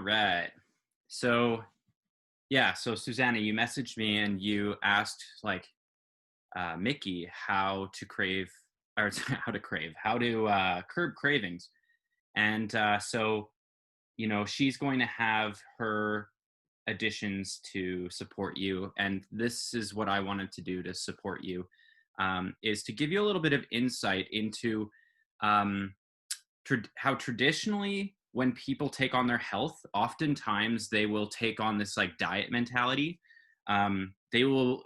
right. So, yeah, so Susanna, you messaged me and you asked like Mickey how to crave or how to curb cravings. And she's going to have her additions to support you. And this is what I wanted to do to support you, is to give you a little bit of insight into um, how traditionally when people take on their health, oftentimes they will take on this like diet mentality. They will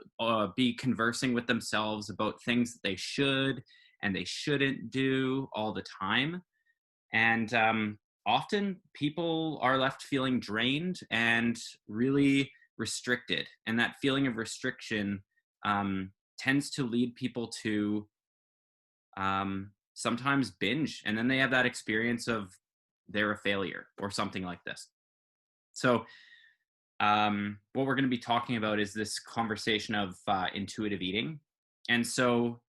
be conversing with themselves about things that they should and they shouldn't do all the time. And often people are left feeling drained and really restricted. And that feeling of restriction tends to lead people to sometimes binge. And then they have that experience of they're a failure or something like this. So what we're going to be talking about is this conversation of intuitive eating. And so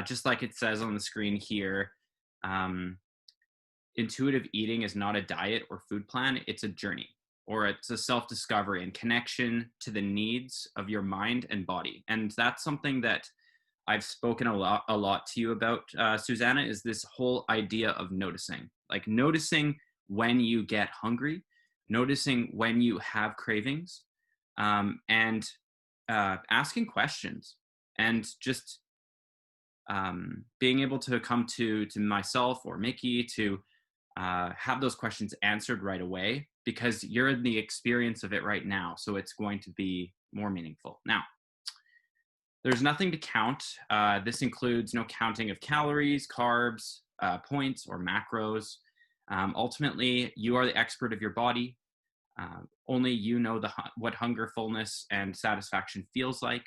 just like it says on the screen here, intuitive eating is not a diet or food plan. It's a journey, or it's a self-discovery and connection to the needs of your mind and body. And that's something that I've spoken a lot to you about, Susanna, is this whole idea of noticing, like noticing when you get hungry, noticing when you have cravings, and asking questions, and just being able to come to myself or Mickey to have those questions answered right away, because you're in the experience of it right now. So it's going to be more meaningful. Now, there's nothing to count. This includes no counting of calories, carbs, points, or macros. Ultimately, you are the expert of your body. Only you know what hunger, fullness, and satisfaction feels like.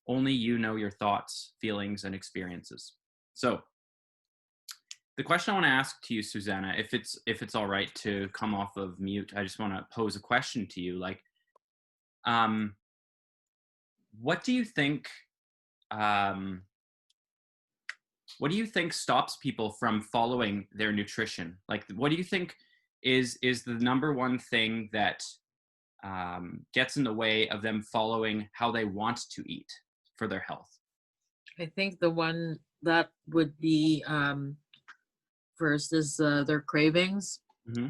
Only you know your thoughts, feelings, and experiences. So the question I want to ask to you, Susanna, if it's all right to come off of mute, I just want to pose a question to you. Like, what do you think? What do you think stops people from following their nutrition? Like, what do you think is the number one thing that gets in the way of them following how they want to eat for their health? I think the one that would be first is their cravings. Mm-hmm.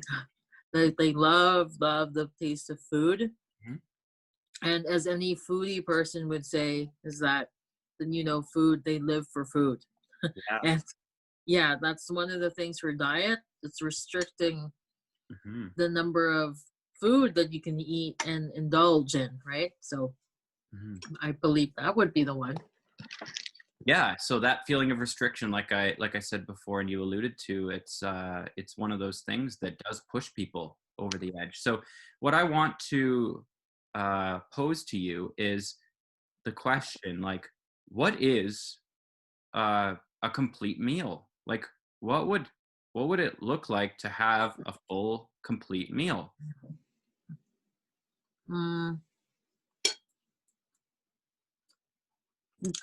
They love the taste of food. Mm-hmm. And as any foodie person would say, is that then food, they live for food. Yeah. And yeah, that's one of the things for diet. It's restricting Mm-hmm. the number of food that you can eat and indulge in, right? So Mm-hmm. I believe that would be the one. Yeah, so that feeling of restriction, like I said before, and you alluded to, it's one of those things that does push people over the edge. So what I want to pose to you is the question, like, what is a complete meal? Like, what would it look like to have a full, complete meal? Mm,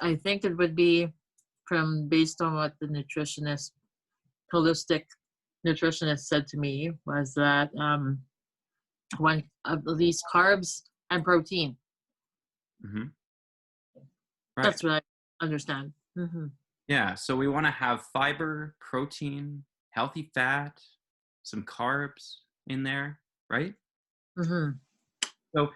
I think it would be based on what the holistic nutritionist said to me, was that one of these carbs and protein. Mm-hmm. Right. That's what I understand. Mm-hmm. Yeah, so we want to have fiber, protein, healthy fat, some carbs in there, right? Mm-hmm. So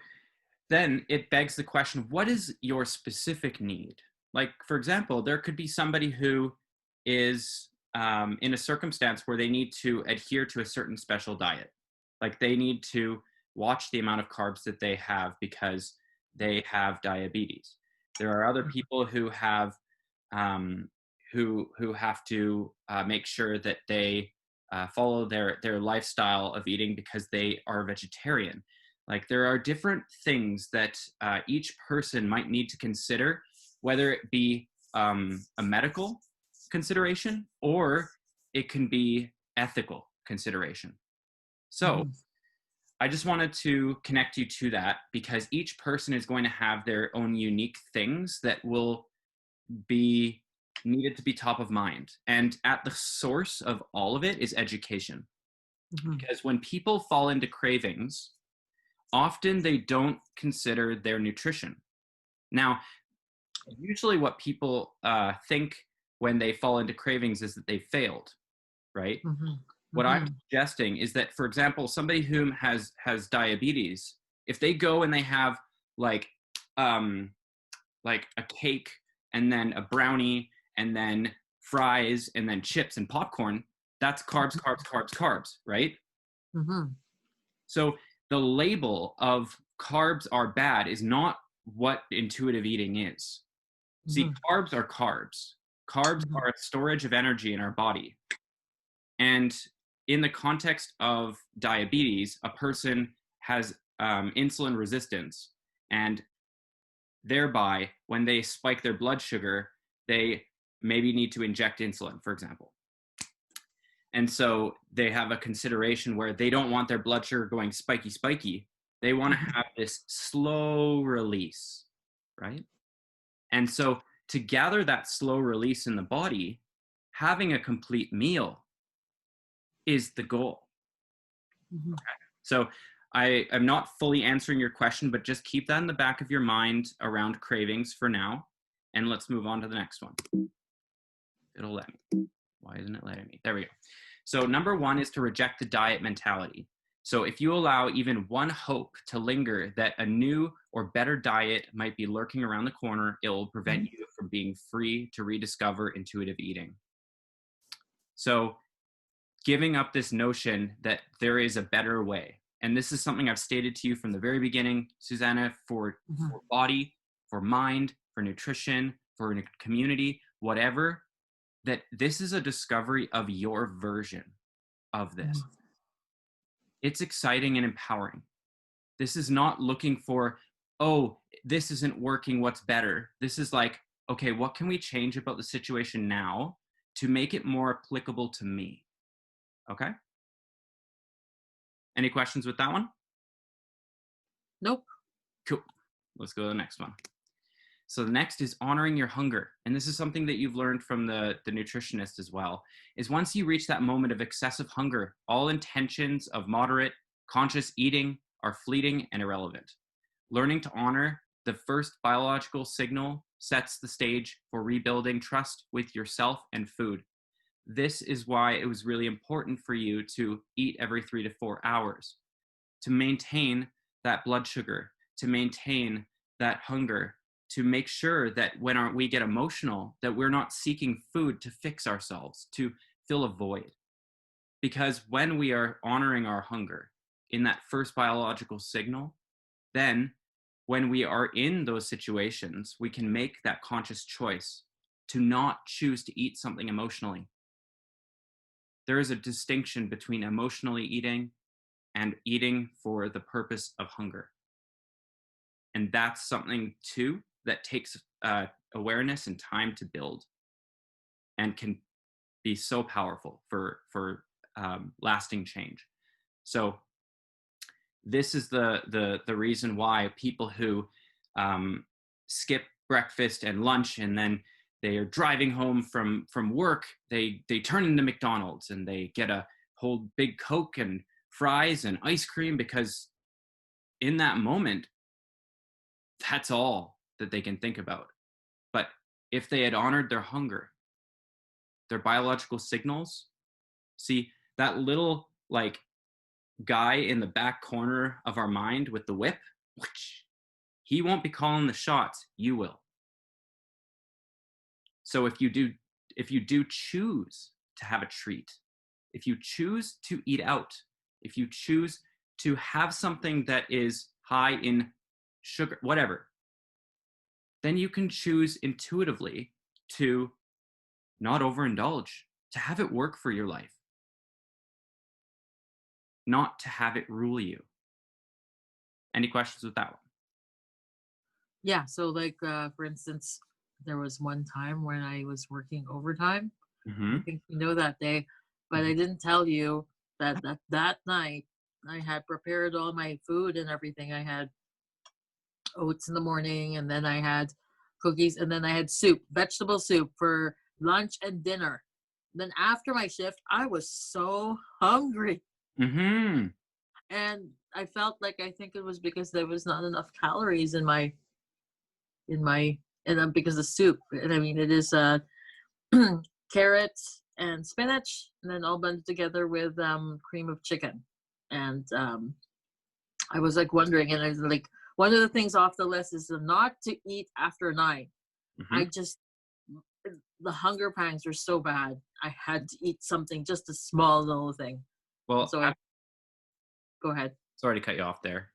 then it begs the question, what is your specific need? Like, for example, there could be somebody who is in a circumstance where they need to adhere to a certain special diet. Like, they need to watch the amount of carbs that they have because they have diabetes. There are other people who have who have to make sure that they follow their lifestyle of eating because they are vegetarian. Like, there are different things that each person might need to consider, whether it be a medical consideration or it can be ethical consideration. So I just wanted to connect you to that, because each person is going to have their own unique things that will be needed to be top of mind. And at the source of all of it is education. Mhm. Because when people fall into cravings, often they don't consider their nutrition. Now, usually what people think when they fall into cravings is that they failed, right? Mhm. What I'm Mhm. suggesting is that, for example, somebody who has diabetes, if they go and they have like um, like a cake and then a brownie and then fries and then chips and popcorn, that's carbs, carbs, carbs, carbs, right? Mhm. So the label of carbs are bad is not what intuitive eating is. See, Mhm. carbs are carbs. Carbs Mhm. are a storage of energy in our body. And in the context of diabetes, a person has insulin resistance, and thereby, when they spike their blood sugar, they maybe need to inject insulin, for example. And so they have a consideration where they don't want their blood sugar going spiky, spiky. They want to Mhm. have this slow release, right? And so to gather that slow release in the body, having a complete meal is the goal. Mhm. So I am not fully answering your question, but just keep that in the back of your mind around cravings for now. And let's move on to the next one. It'll let me. Why isn't it letting me? There we go. So number one is to reject the diet mentality. So if you allow even one hope to linger that a new or better diet might be lurking around the corner, it will prevent Mhm. you from being free to rediscover intuitive eating. So giving up this notion that there is a better way. And this is something I've stated to you from the very beginning, Suzanna, Mhm. for body, for mind, for nutrition, for community, whatever, that this is a discovery of your version of this. Mhm. It's exciting and empowering. This is not looking for, oh, this isn't working, what's better? This is like, okay, what can we change about the situation now to make it more applicable to me? Okay? Any questions with that one? Nope. Cool. Let's go to the next one. So the next is honoring your hunger. And this is something that you've learned from the nutritionist as well, is once you reach that moment of excessive hunger, all intentions of moderate, conscious eating are fleeting and irrelevant. Learning to honor the first biological signal sets the stage for rebuilding trust with yourself and food. This is why it was really important for you to eat every 3 to 4 hours, to maintain that blood sugar, to maintain that hunger, to make sure that when we get emotional, that we're not seeking food to fix ourselves, to fill a void. Because when we are honoring our hunger in that first biological signal, then when we are in those situations, we can make that conscious choice to not choose to eat something emotionally. There is a distinction between emotionally eating and eating for the purpose of hunger. And that's something too that takes awareness and time to build, and can be so powerful for lasting change. So this is the reason why people who skip breakfast and lunch, and then they are driving home from work, they turn into McDonald's and they get a whole big Coke and fries and ice cream, because in that moment that's all that they can think about. But if they had honored their hunger, their biological signals, see that little like guy in the back corner of our mind with the whip, he won't be calling the shots, you will. So if you do choose to have a treat, if you choose to eat out, if you choose to have something that is high in sugar, whatever, then you can choose intuitively to not overindulge, to have it work for your life, not to have it rule you. Any questions with that Yeah. So, like, for instance, there was one time when I was working overtime. I one? think you know that day, but I Mm-hmm. didn't tell you that night I had prepared all my food and everything. I had oats in the morning, and then I had cookies, and then I had soup, vegetable soup for lunch and dinner. Then after my shift, I was so hungry. Mm-hmm. And I felt like I think it was because there was not enough calories in my and because of soup. And I mean, it is carrots and spinach, and then all blended together with cream of chicken. And I was like wondering, and I was like, one of the things off the list is not to eat after 9. Mm-hmm. I just the hunger pangs were so bad. I had to eat something, just a small little thing. And Well, so I go ahead. sorry to cut you off there.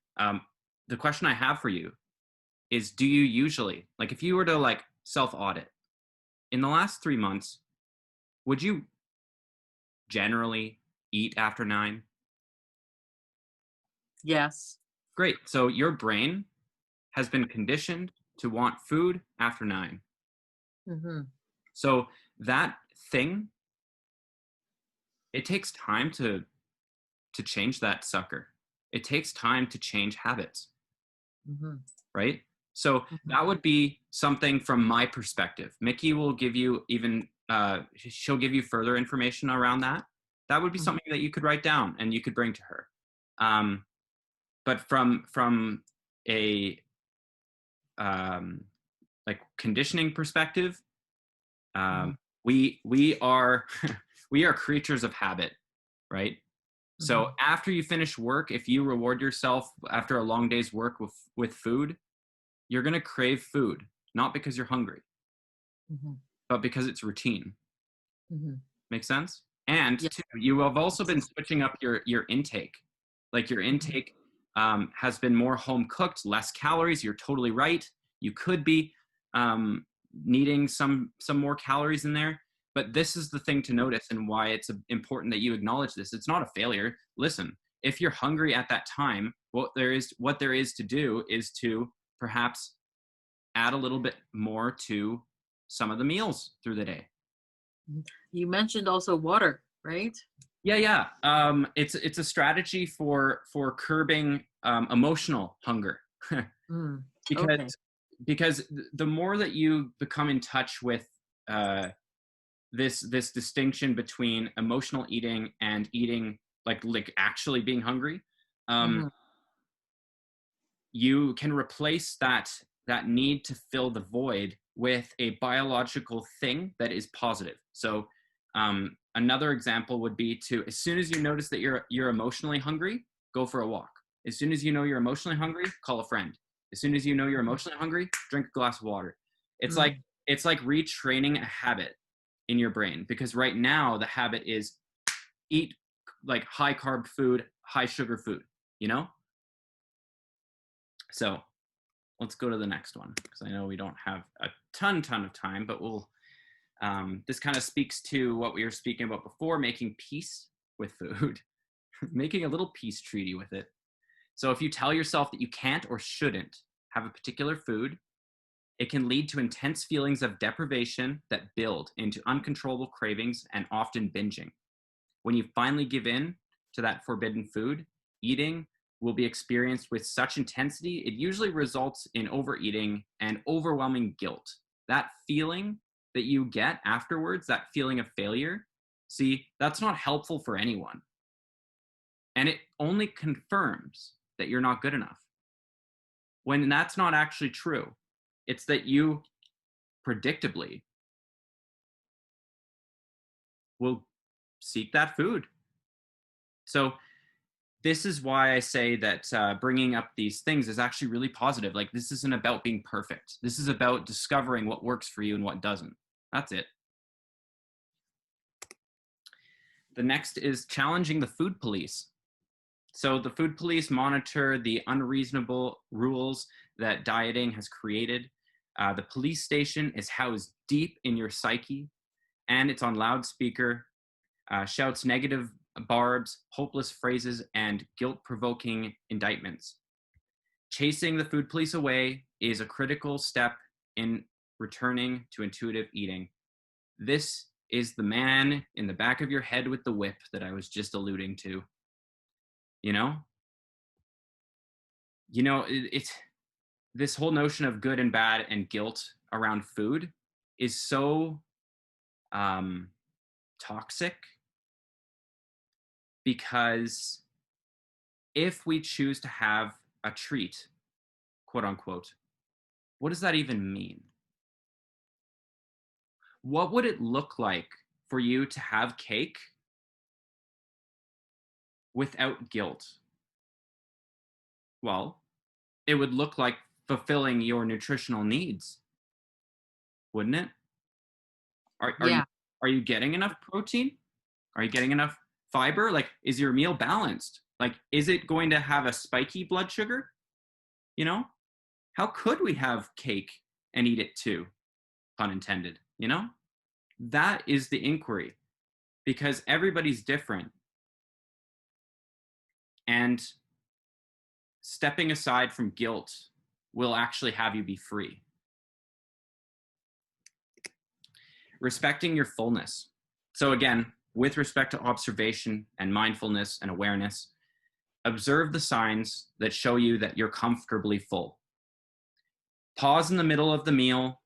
The question I have for you is, do you usually, like, if you were to like self audit in the last 3 months, would you generally eat after 9? Yes. Great. So your brain has been conditioned to want food after 9. Hmm. So that thing, it takes time to change that sucker. It takes time to change habits, Hmm. right? So Hmm. that would be something from my perspective. Mickey will give you even she'll give you further information around that. That would be Hmm. something that you could write down and you could bring to her. Um, but from a um, like conditioning perspective, Hmm. we are we are creatures of habit, right? So Hmm. after you finish work, if you reward yourself after a long day's work with food, you're going to crave food, not because you're hungry, Hmm. but because it's routine. Hmm. Make sense? And Yeah. two, you have also been switching up your intake. Like your Hmm. intake has been more home cooked, less calories. You're totally right. You could be um, needing some more calories in there. But this is the thing to notice and why it's important that you acknowledge this. It's not a failure. Listen, if you're hungry at that time, what there is to do is to perhaps add a little bit more to some of the meals through the day. You mentioned also water, right? Yeah, yeah. It's a strategy for curbing emotional hunger, Mm. because Okay. the more that you become in touch with uh, this distinction between emotional eating and eating like actually being hungry, um, Hmm. you can replace that need to fill the void with a biological thing that is positive. So another example would be to, as soon as you notice that you're emotionally hungry, go for a walk. As soon as you know you're emotionally hungry, call a friend. As soon as you know you're emotionally hungry, drink a glass of water. It's like Mm. it's like retraining a habit in your brain, because right now the habit is eat like high carb food, high sugar food, you know? So let's go to the next one, because I know we don't have a ton of time, but we'll this kind of speaks to what we were speaking about before, making peace with food. Making a little peace treaty with it. So if you tell yourself that you can't or shouldn't have a particular food, it can lead to intense feelings of deprivation that build into uncontrollable cravings and often binging. When you finally give in to that forbidden food, eating will be experienced with such intensity, it usually results in overeating and overwhelming guilt. That feeling that you get afterwards, that feeling of failure, see, that's not helpful for anyone. And it only confirms that you're not good enough, when that's not actually true. It's that you predictably will seek that food. So this is why I say that bringing up these things is actually really positive. Like, this isn't about being perfect. This is about discovering what works for you and what doesn't. That's it. The next is challenging the food police. So the food police monitor the unreasonable rules that dieting has created. The police station is housed deep in your psyche, and it's on loudspeaker, shouts negative barbs, hopeless phrases, and guilt-provoking indictments. Chasing the food police away is a critical step in returning to intuitive eating. This is the man in the back of your head with the whip that I was just alluding to. You know, it's this whole notion of good and bad and guilt around food is so um, toxic because if we choose to have a treat, quote unquote, what does that even mean? What would it look like for you to have cake without guilt? Well, it would look like fulfilling your nutritional needs, wouldn't it? Are you Yeah. are you getting enough protein? Are you getting enough fiber? Like, is your meal balanced? Like, is it going to have a spiky blood sugar? You know, how could we have cake and eat it too? Pun intended. You know, that is the inquiry because everybody's different. And stepping aside from guilt will actually have you be free. Respecting your fullness. So, again, with respect to observation and mindfulness and awareness, observe the signs that show you that you're comfortably full. Pause in the middle of the meal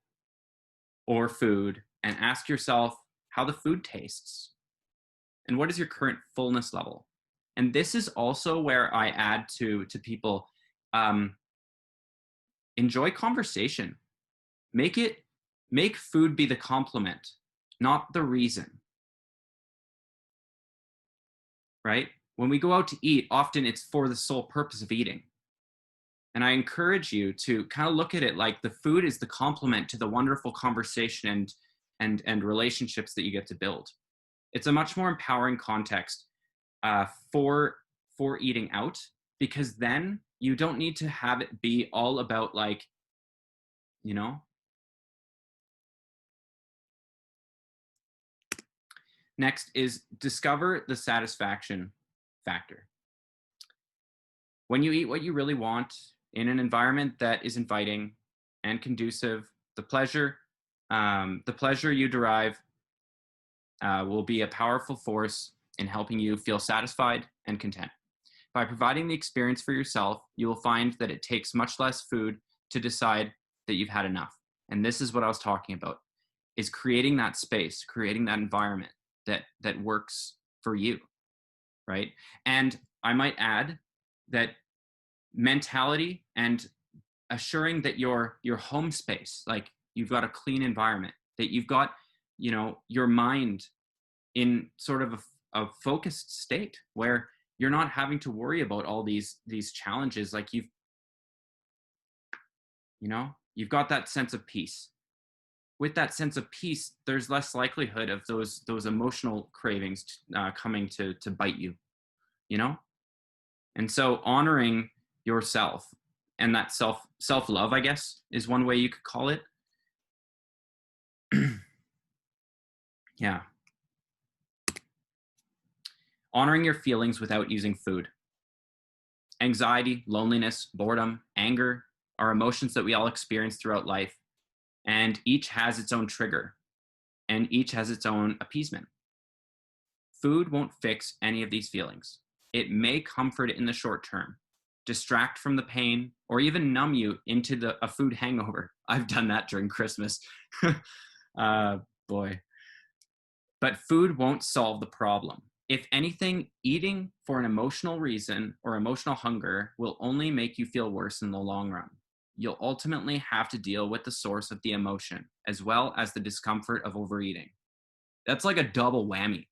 or food and ask yourself how the food tastes and what is your current fullness level. And this is also where I add to people, um, enjoy conversation. Make food be the complement, not the reason, right? When we go out to eat, often it's for the sole purpose of eating. And I encourage you to kind of look at it like the food is the complement to the wonderful conversation and relationships that you get to build. It's a much more empowering context for eating out, because then you don't need to have it be all about, like, you know. Next is discover the satisfaction factor. When you eat what you really want in an environment that is inviting and conducive, the pleasure you derive will be a powerful force in helping you feel satisfied and content. By providing the experience for yourself, you will find that it takes much less food to decide that you've had enough. And this is what I was talking about, is creating that space, creating that environment that works for you, right? And I might add that mentality and assuring that your home space, like you've got a clean environment, that you've got, your mind in sort of a focused state where you're not having to worry about all these challenges. Like you've got that sense of peace. With that sense of peace, there's less likelihood of those emotional cravings coming to bite you, you know. And so honoring yourself and that self love, I guess, is one way you could call it. Yeah. Honoring your feelings without using food. Anxiety, loneliness, boredom, anger are emotions that we all experience throughout life, and each has its own trigger and each has its own appeasement. Food won't fix any of these feelings. It may comfort in the short term, distract from the pain, or even numb you into a food hangover. I've done that during Christmas. Boy. But food won't solve the problem. If anything, eating for an emotional reason or emotional hunger will only make you feel worse in the long run. You'll ultimately have to deal with the source of the emotion, as well as the discomfort of overeating. That's like a double whammy.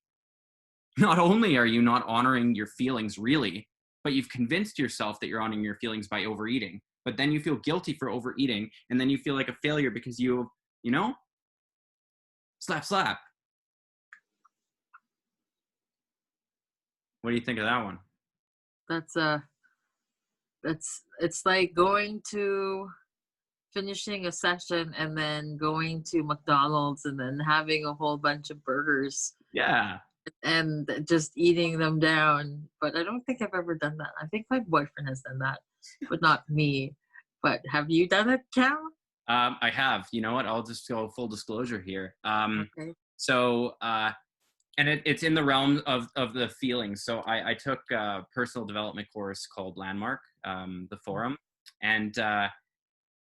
Not only are you not honoring your feelings really, but you've convinced yourself that you're honoring your feelings by overeating. But then you feel guilty for overeating, and then you feel like a failure because slap, slap. What do you think of that one? It's like going to finishing a session and then going to McDonald's and then having a whole bunch of burgers Yeah. and just eating them down. But I don't think I've ever done that. I think my boyfriend has done that, but not me. But have you done it, Cam? I have. You know what? I'll just go full disclosure here. Okay. So, and it's in the realm of the feelings. So I took a personal development course called Landmark, the forum, and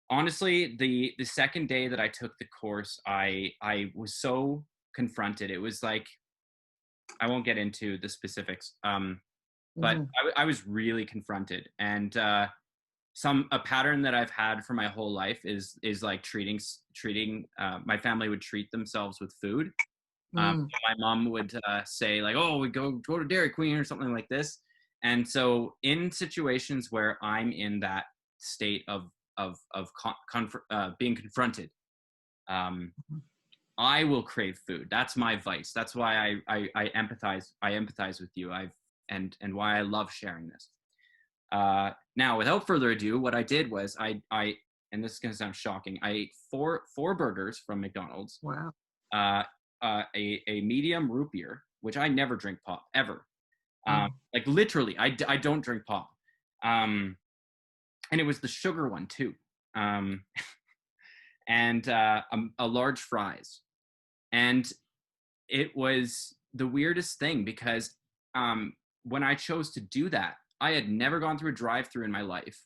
honestly, the second day that I took the course, I was so confronted. It was like I won't get into the specifics. But Mhm. I was really confronted, and a pattern that I've had for my whole life is like treating my family would treat themselves with food. Mm. My mom would say like, "Oh, we go to Dairy Queen" or something like this. And so, in situations where I'm in that state of being confronted, um, Mhm. I will crave food. That's my vice. That's why I empathize. I empathize with you. And why I love sharing this. Now, without further ado, what I did was I and this is gonna sound shocking. I ate four burgers from McDonald's, Wow. uh, a medium root beer, which I never drink pop ever. Mm. Like literally, I don't drink pop. Um, and it was the sugar one too. Um, and a large fries. And it was the weirdest thing because um, when I chose to do that, I had never gone through a drive-through in my life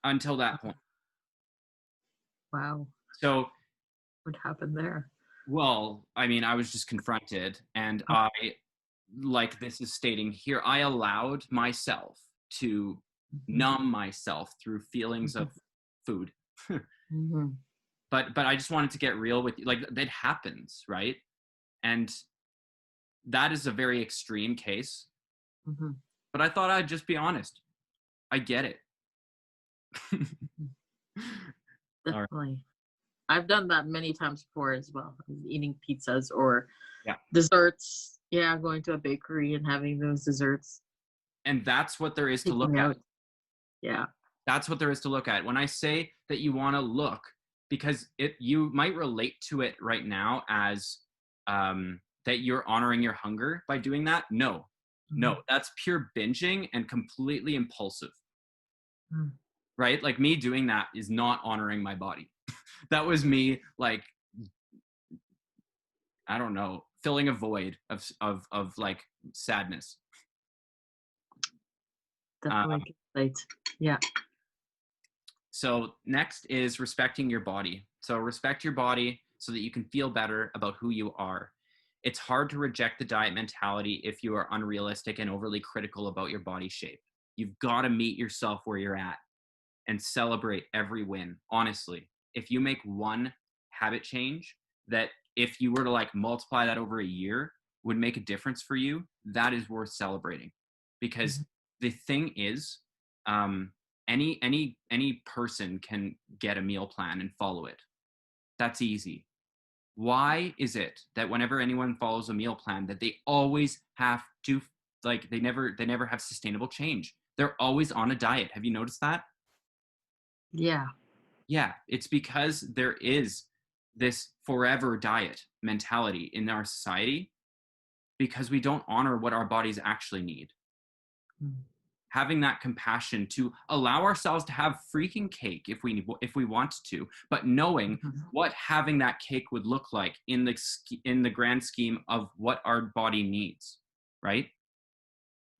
until that point. Wow. So, What happened there? well, I mean, I was just confronted, and like this is stating here, I allowed myself to Mhm. numb myself through feelings of Mhm. food. Mhm. But I just wanted to get real with you. Like that happens, right? And that is a very extreme case. Mhm. But I thought I'd just be honest. I get it. Mhm. All right. Definitely. I've done that many times before as well. Eating pizzas or Yeah. desserts. Yeah, going to a bakery and having those desserts. And that's what there is to look Taking at. out. Yeah. That's what there is to look at. When I say that you want to look, because you might relate to it right now as that you're honoring your hunger by doing that. No, Mhm. no, that's pure binging and completely impulsive, Mm. right? Like me doing that is not honoring my body. That was me, like, I don't know, filling a void of like sadness. Uh, Definitely can relate. Yeah. So next is respecting your body. So respect your body so that you can feel better about who you are. It's hard to reject the diet mentality if you are unrealistic and overly critical about your body shape. You've got to meet yourself where you're at and celebrate every win. Honestly, if you make one habit change that if you were to like multiply that over a year would make a difference for you, that is worth celebrating. Because Mhm. the thing is, um, any person can get a meal plan and follow it. That's easy. Why is it that whenever anyone follows a meal plan that they always have to, like, they never have sustainable change? They're always on a diet. Have you noticed that? Yeah. Yeah, it's because there is this forever diet mentality in our society because we don't honor what our bodies actually need. Mm. Having that compassion to allow ourselves to have freaking cake if we want to, but knowing Mhm. what having that cake would look like in the grand scheme of what our body needs, right?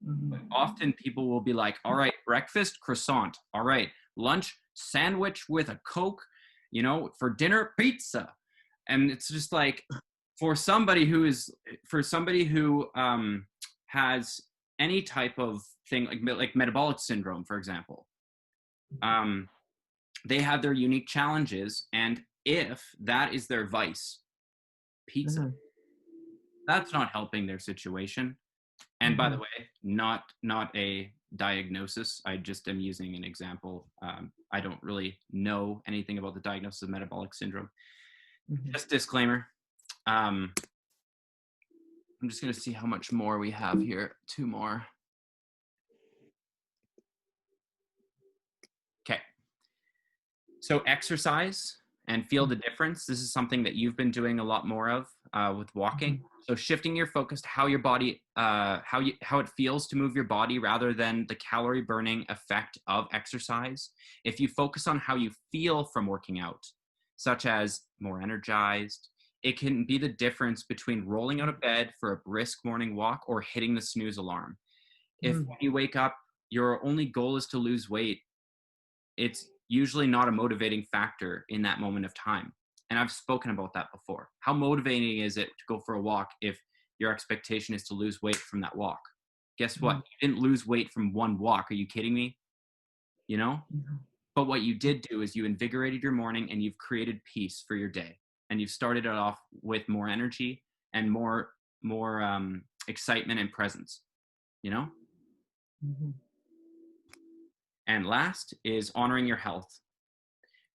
Mhm. Often people will be like, all right, breakfast, croissant. All right, lunch, sandwich with a Coke, for dinner, pizza. And it's just like, for somebody who has any type of thing like metabolic syndrome, for example, um, they have their unique challenges. And if that is their vice, pizza, Mhm. that's not helping their situation. And by the Mhm. way, not a diagnosis. I just am using an example. I don't really know anything about the diagnosis of metabolic syndrome. Mhm. Just disclaimer. Um, I'm just gonna see how much more we have here. Two more. Okay. So exercise and feel the difference. This is something that you've been doing a lot more of with walking. Mhm. So shifting your focus to how your body, how it feels to move your body rather than the calorie burning effect of exercise. If you focus on how you feel from working out, such as more energized, it can be the difference between rolling out of bed for a brisk morning walk or hitting the snooze alarm. If Mhm. when you wake up, your only goal is to lose weight, it's usually not a motivating factor in that moment of time. And I've spoken about that before. How motivating is it to go for a walk if your expectation is to lose weight from that walk. Guess what? Mhm. You didn't lose weight from one walk. Are you kidding me? You know? Mhm. But what you did do is you invigorated your morning and you've created peace for your day. And you've started it off with more energy and more excitement and presence, you know? Mhm. And last is honoring your health.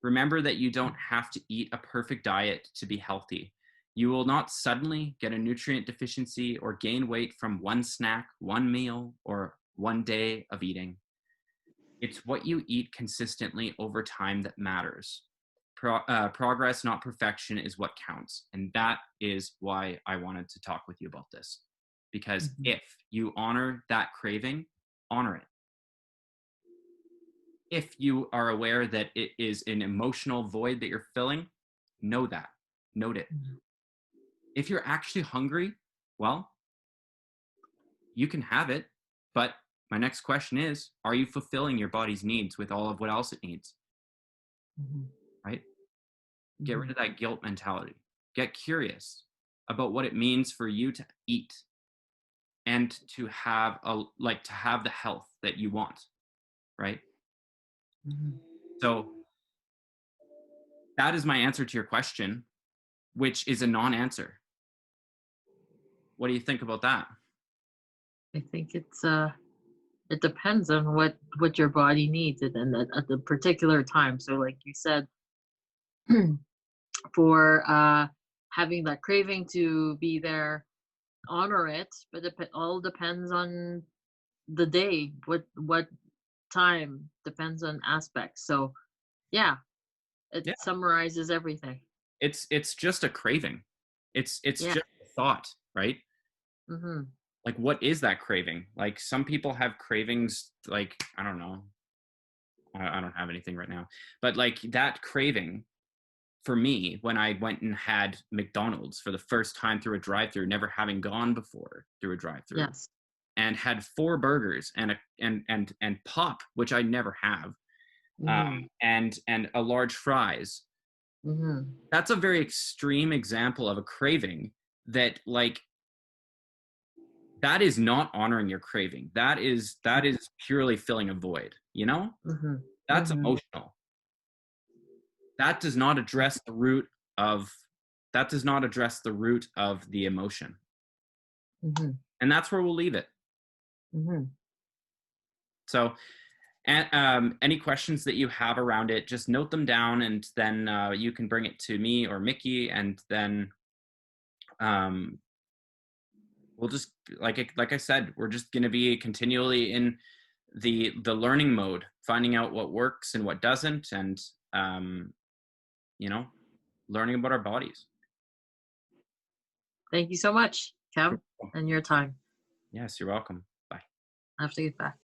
Remember that you don't have to eat a perfect diet to be healthy. You will not suddenly get a nutrient deficiency or gain weight from one snack, one meal, or one day of eating. It's what you eat consistently over time that matters. Progress, not perfection, is what counts. And that is why I wanted to talk with you about this. Because Mhm. if you honor that craving, honor it. If you are aware that it is an emotional void that you're filling, know that. Note it. Mhm. If you're actually hungry, well, you can have it. But my next question is, are you fulfilling your body's needs with all of what else it needs? Mhm. Right? Get rid Mhm. of that guilt mentality. Get curious about what it means for you to eat and to have to have the health that you want, right? Mhm. So that is my answer to your question, which is a non-answer. What do you think about that? I think it depends on what your body needs at the particular time. So like you said, for having that craving to be there, honor it, but it all depends on the day, what time, depends on aspects. So yeah, it Yeah, summarizes everything. it's just a craving. It's Yeah. just a thought, right? Mhm. Like what is that craving? Like some people have cravings like I don't know. I don't have anything right now. But like that craving for me when I went and had McDonald's for the first time through a drive-through, never having gone before through a drive-through, Yes. and had 4 burgers and and pop, which I never have, Mhm. and a large fries. Mhm. That's a very extreme example of a craving that like that is not honoring your craving. That is purely filling a void, you know? Mhm. That's Mhm. emotional. That does not address the root of that does not address the root of the emotion. Mhm. And that's where we'll leave it. Mhm. So, and any questions that you have around it, just note them down, and then you can bring it to me or Mickey, and then um, we'll just like I said, we're just going to be continually in the learning mode, finding out what works and what doesn't, and um, you know, learning about our bodies. Thank you so much, Kev, and your time. Yes, you're welcome. Bye. I have to get back.